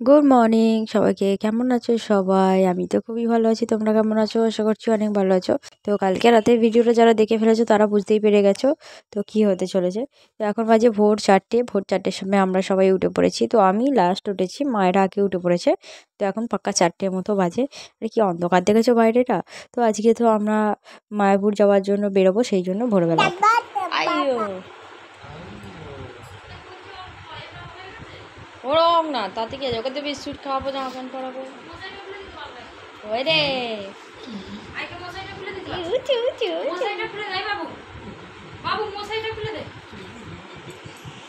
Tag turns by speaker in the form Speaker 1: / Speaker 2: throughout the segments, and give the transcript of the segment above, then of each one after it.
Speaker 1: Good morning সবাইকে। কেমন আছো সবাই? আমি তো খুবই ভালো আছি। তোমরা কেমন আছো? আশা করছি অনেক ভালো আছো। তো কালকে রাতের ভিডিওটা যারা দেখে ফেলেছো তারা বুঝতেই পেরে গেছো তো কি হতে চলেছে। তো এখন বাজে ভোর চারটের সময় আমরা সবাই উঠে পড়েছি। তো আমি লাস্ট উঠেছি, মায়েরা আগে উঠে পড়েছে। তো এখন পাক্কা 4টের মতো বাজে। আর কি অন্ধকার দেখেছো বাইরেটা। তো আজকে তো আমরা মায়াপুর যাওয়ার জন্য বেরোবো, সেই জন্য ভোরবেলা। আইয়ো ওরম না, তাতে কি আছে? ওকে তো বিস্কুট খাওয়াবো, জামা প্যান্ট পরাবো। ওই রে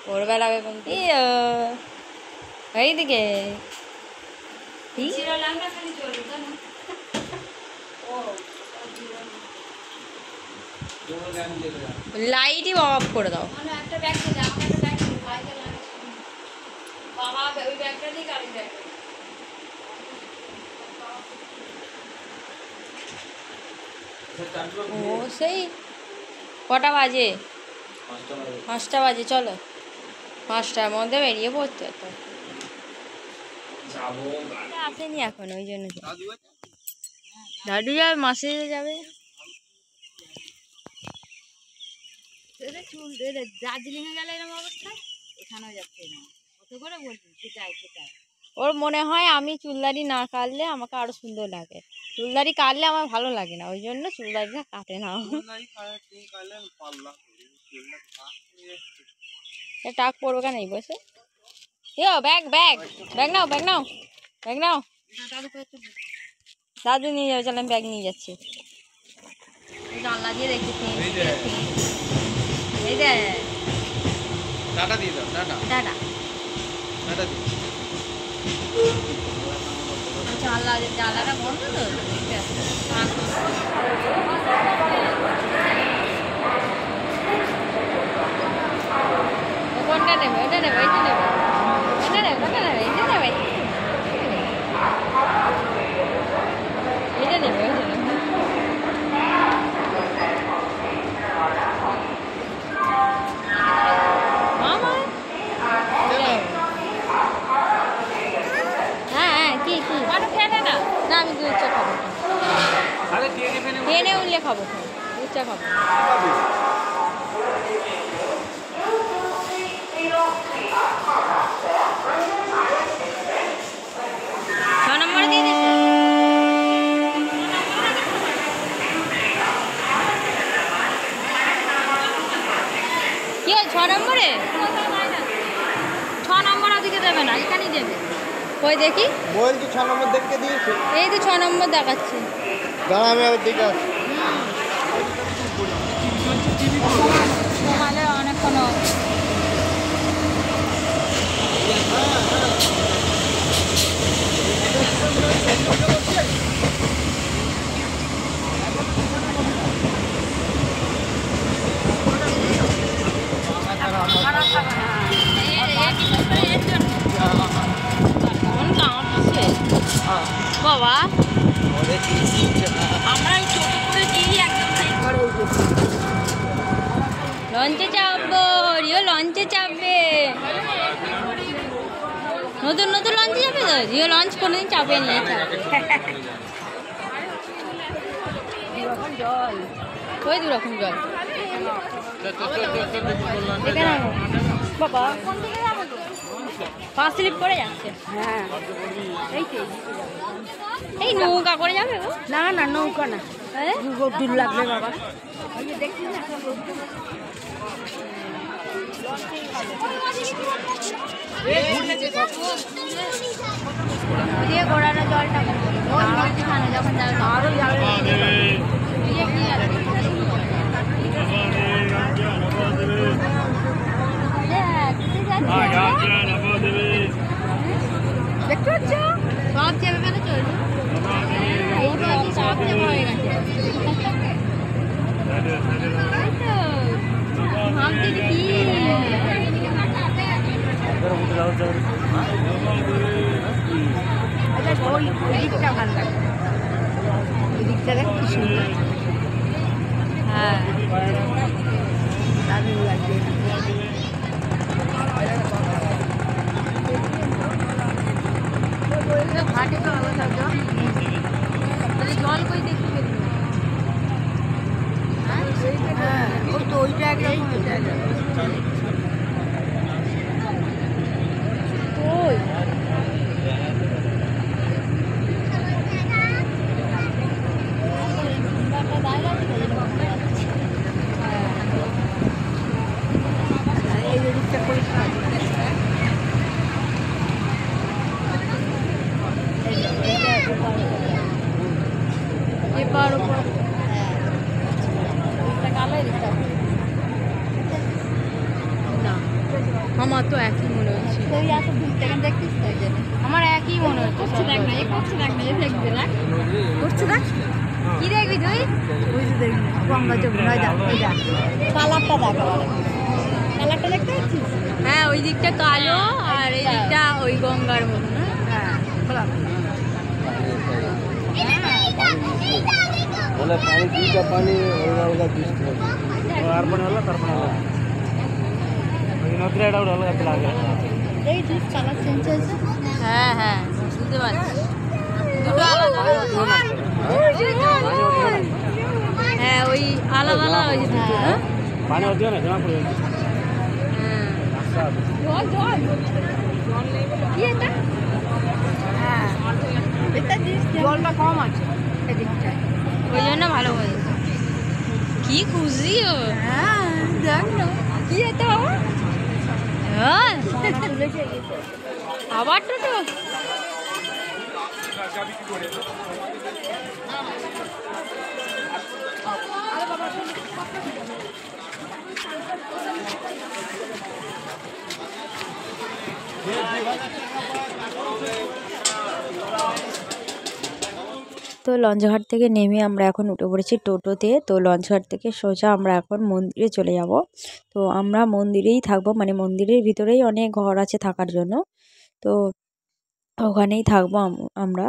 Speaker 1: ভোরবেলা আগে কোন এইদিকে লাইটই অফ করে দাও। ও সেই কটা বাজে? 5টা বাজে। চলো 5টার মধ্যে বেরিয়ে পড়তে তো আসেনি এখন, ওই জন্য দাদু যাবে, মাসে যাবে। দার্জিলিংয়ে গেলে এরকম অবস্থা, এখানেও যাচ্ছে না। কত করে বলছি, সেটাই। ওর মনে হয় আমি চুলদাড়ি না কাটলে আমাকে আরো সুন্দর লাগে। চুলদাড়ি কাটলে আমার ভালো লাগে না, ওই জন্য চুলদাড়িটা কাটে না। টাক পড়বে কেন এই বসে? ব্যাগ ব্যাগ ব্যাগ নাও, ব্যাগ নাও, ব্যাগ নাও। দাদু নিয়ে যাবে, চল আমি ব্যাগ নিয়ে যাচ্ছি। জানলা দিয়ে দেখছি। এই যে টাটা দিয়ে দাও, টাটা টাটা টাটা দি। জানলাটা বন্ধ তো, কোনটা নেবে? ওটা নেবে, এইটা নেবে, ওটা নেবে, ওটা নেবে, এইটা নেবে, এইটা নেবে, ওইটা নেবে। মামা হ্যাঁ কি খেলে না? না আমি দুধ চা খাবো, ট্রেনে উঠলে খাবো, দুধ চা খাবো। 6 নম্বরে দিয়ে দিচ্ছে। কি হয় 6 নম্বরে? 6 নম্বর ওদিকে দেবে না, এখানেই দেবে। কই দেখি, বলছি 6 নম্বর দেখতে দিয়েছে। এই তো 6 নম্বর দেখাচ্ছে। দাঁড়া আমি আবার দেখে আসছি। সকালে অনেকক্ষণ বাবা আমরা লঞ্চে চাপবো, রিও লঞ্চে চাপবে। নতুন নতুন লঞ্চে যাবে তো, রিও লঞ্চ কোনোদিন চাপে নিয়ে জল, ওই 2 রকম জল। বাবা 5 স্লিপ করে যাচ্ছে। হ্যাঁ এই নৌকা করে যাবে। না না নৌকা না, দূর লাগবে বাবা। ঘোরানো জলটা যখন আরো দেখতে পাচ্ছ সব চেপে ফেলে চলছে। হয়ে গেছে দিকটা ভালো লাগে, ওই দিকটা দেখ কি সুন্দর। হ্যাঁ দারুণ লাগছে। এবার ওপর না, আমার তো একই মনে হচ্ছে। আমার একই মনে হচ্ছে। করছে দেখ না, দেখবি দেখ, করছে দেখ, কি দেখবি তুই? ওই যে দেখবি গঙ্গা যমুনা, কালারটা দেখ, কালারটা দেখতে পাচ্ছিস? হ্যাঁ, ওই দিকটা কালো আর এই দিকটা ওই গঙ্গার মতো না? হ্যাঁ,
Speaker 2: বলে পানি দুইটা পানি অলগা অলগা দৃষ্টি আর পানি হলো তার পানি হলো ওই নদীর এটা অলগা লাগে
Speaker 1: এই যে কালার চেঞ্জ হয়েছে। হ্যাঁ হ্যাঁ, বুঝতে পারছি, দুটো আলাদা। হ্যাঁ, ওই আলাদা আলাদা হয়েছে দুটো। হ্যাঁ,
Speaker 2: পানি হচ্ছে না, জমা পড়ে যাচ্ছে।
Speaker 1: জল জল কি এটা? হ্যাঁ, জলটা কম আছে এদিকটায়, ওই জন্য ভালো হয়েছে। কি খুশি ও! হ্যাঁ, দেখ না কি এটা, আবার টোটো। তো লঞ্চঘাট থেকে নেমে আমরা এখন উঠে পড়েছি টোটোতে। তো লঞ্চঘাট থেকে সোজা আমরা এখন মন্দিরে চলে যাব। তো আমরা মন্দিরেই থাকবো, মানে মন্দিরের ভিতরেই অনেক ঘর আছে থাকার জন্য। তো ওখানেই থাকবো আমরা।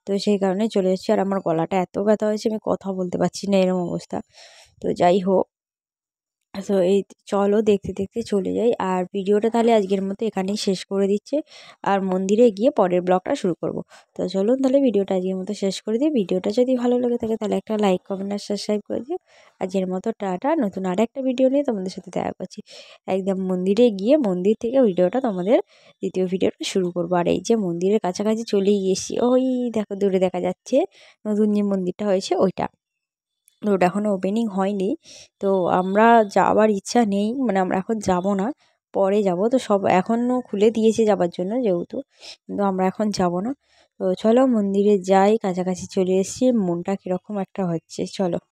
Speaker 1: তো সেই কারণে চলে এসেছি। আর আমার গলাটা এত ব্যথা হয়েছে, আমি কথা বলতে পারছি না, এরকম অবস্থা। তো যাই হোক, তো এই চলো দেখতে দেখতে চলে যাই। আর ভিডিওটা তাহলে আজকের মতো এখানেই শেষ করে দিচ্ছে, আর মন্দিরে গিয়ে পরের ব্লগটা শুরু করব। তো চলুন তাহলে ভিডিওটা আজকের মতো শেষ করে দিই। ভিডিওটা যদি ভালো লেগে থাকে তাহলে একটা লাইক, কমেন্ট আর সাবস্ক্রাইব করে দিও। আজকের মতো টাটা, নতুন আর একটা ভিডিও নিয়ে তোমাদের সাথে দেখা করছি। একদম মন্দিরে গিয়ে মন্দির থেকে ভিডিওটা তোমাদের দ্বিতীয় ভিডিওটা শুরু করবো। আর এই যে মন্দিরের কাছাকাছি চলেই এসেছি, ওই দেখো দূরে দেখা যাচ্ছে নতুন যে মন্দিরটা হয়েছে ওইটা। তো ওটা এখনও ওপেনিং হয়নি। তো আমরা যাওয়ার ইচ্ছা নেই, মানে আমরা এখন যাব না, পরে যাব। তো সব এখনও খুলে দিয়েছে যাবার জন্য যেহেতু, কিন্তু আমরা এখন যাব না। তো চলো মন্দিরে যাই, কাছাকাছি চলে এসেছি, মনটা কীরকম একটা হচ্ছে, চলো।